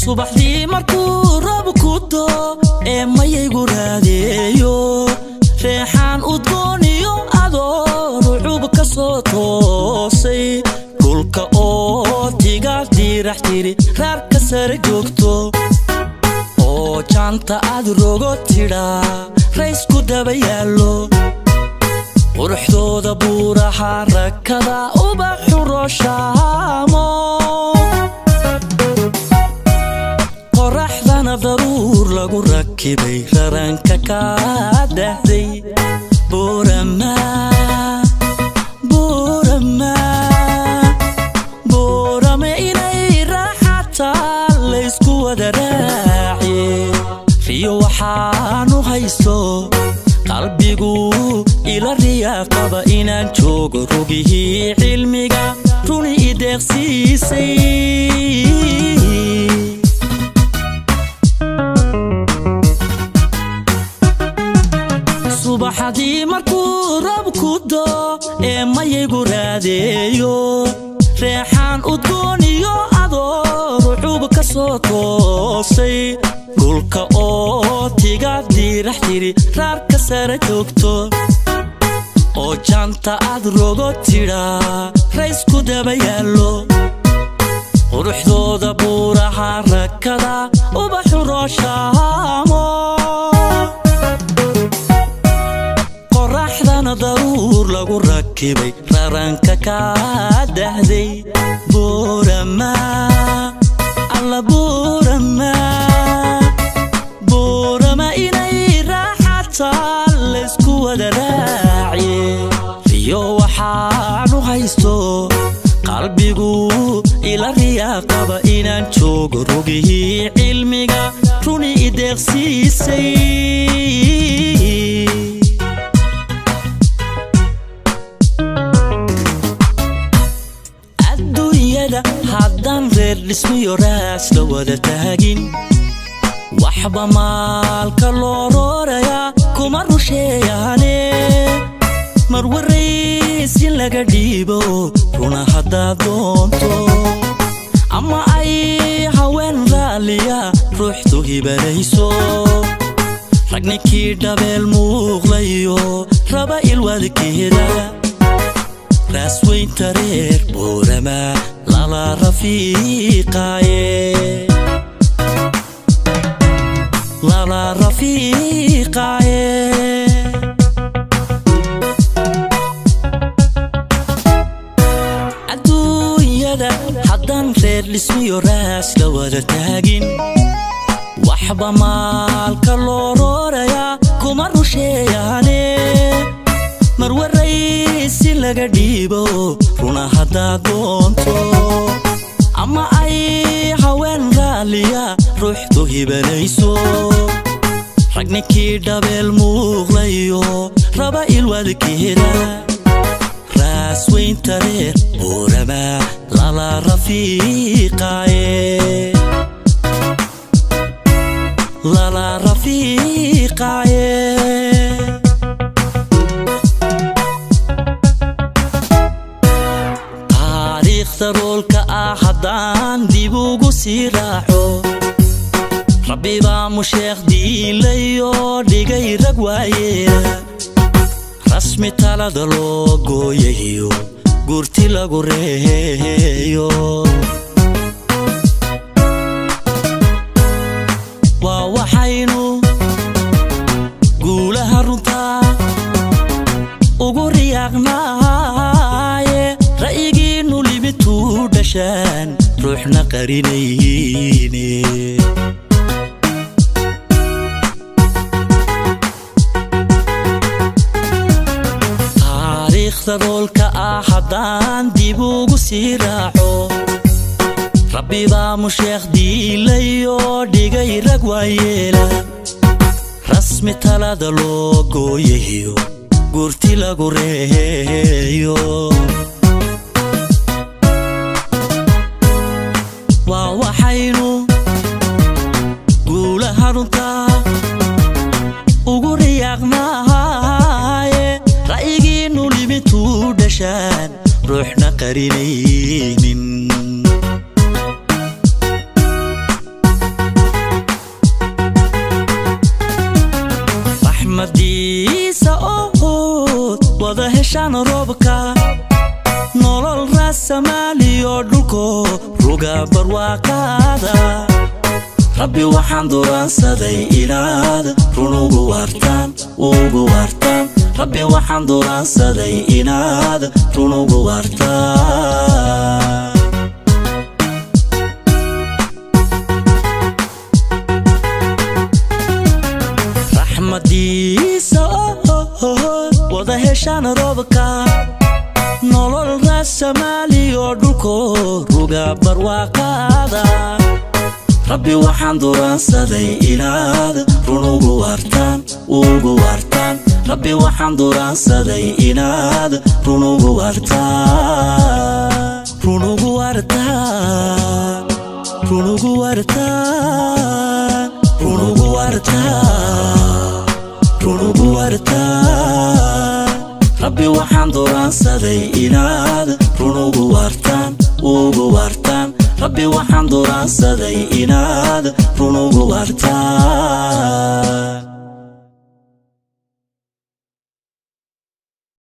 subaxdii markuu roobku doo mayaygu raadiyo reexaan udgooniyo adoo rucub ka soo toosay dhulka oo tigaal diirax tiri raarka sare joogto oo jaanta aad rogo tidhaa raysku daba yaallo quruxdooda buuraha rakada ubaxu rooshaamo daruur lagu rakibay raranka ka dhahday boorama inay raaxataa laysku wada raaciye riyo waxaanu haysto qalbigu ila riyaaqaba inaan joogo rugihii cilmiga runi ideeqsiisay subaxdii markuu roobku doo mayaygu raadiyo reexaan udgooniyo adoo rucub ka soo toosay dhulka oo tigaal diirax tiri raarka sare joogto oo jaanta aad rogo tidhaa raysku daba yaallo quruxdooda buuraha rakada ubaxu rooshaamo daruur lagu rakibay raranka ka dhahday boorama inay raaxataa laysku wada raaciye riyo waxaanu haysto qalbigu ila riyaaqaba inaan joogo rugihii cilmiga runi ideeqsiisay haddaan reer dhismiyo raas la wada taagin waxba maalka loo roorayaa kuma rusheeyaane mar waraysin laga dhiibo runa haddaad doonto ama ay haween raaliya ruuxdu hibanayso ragninkii dhabeel muuqlayo raba ilwadkeeda raasweynta reer boorama lala rafiiqaaye adduunyada haddaan reer dhismiyo raas la wada taagin waxba maalka loo roorayaa kuma rusheeyaane mar waraysi laga dhiibo runa haddaad doonto ama ay haween raaliya ruuxdu hibanayso ragninkii dhabeel muuqlayo raba ilwadkeeda raasweynta reer boorama lala rafiiqaaye daroolka haddaan dib ugu sii raaco rabbi baa musheekh diilayo dhigay rag waaye rasmi talada loo gooyayo gurti lagu reeyo waa waxaynu guulaha runtaa ugu riyaaqnaaye ra'yigiinu limituu dhashaan ruuxna qarinayne taariikhda roolka haddaan dib ugu sii raaco rabbi baa musheekh diilayo dhigay rag waayeela rasmi talada loo gooyayo gurti lagu reeyo waa waxaynu guulaha runta ugu riyaaqnaaye ra'yigiinu limituu dhashaan ruuxna qarinaynin raxmadiisa ood wada heshaan roobka nolol raasamaaliyo dhulko ruga barwaaqaada rabbi waxaan duraansaday inaad run ugu waartaan rabbi waxaan duraansaday inaad run ugu waartaan raxmadiisa wada heshaan roobka nolol raasamaaliyo dhulko ruga barwaaqaada rabbi waxaan duraansaday inaad run ugu waartaan rabbi waxaan duraansaday inaad run ugu waartaan run ugu waartaan run ugu waartaan run ugu waartaan run ugu waartaan rabbi waxaan duraansaday inaad run ugu waartaan rabbi waxaan duraansaday inaad run ugu waartaan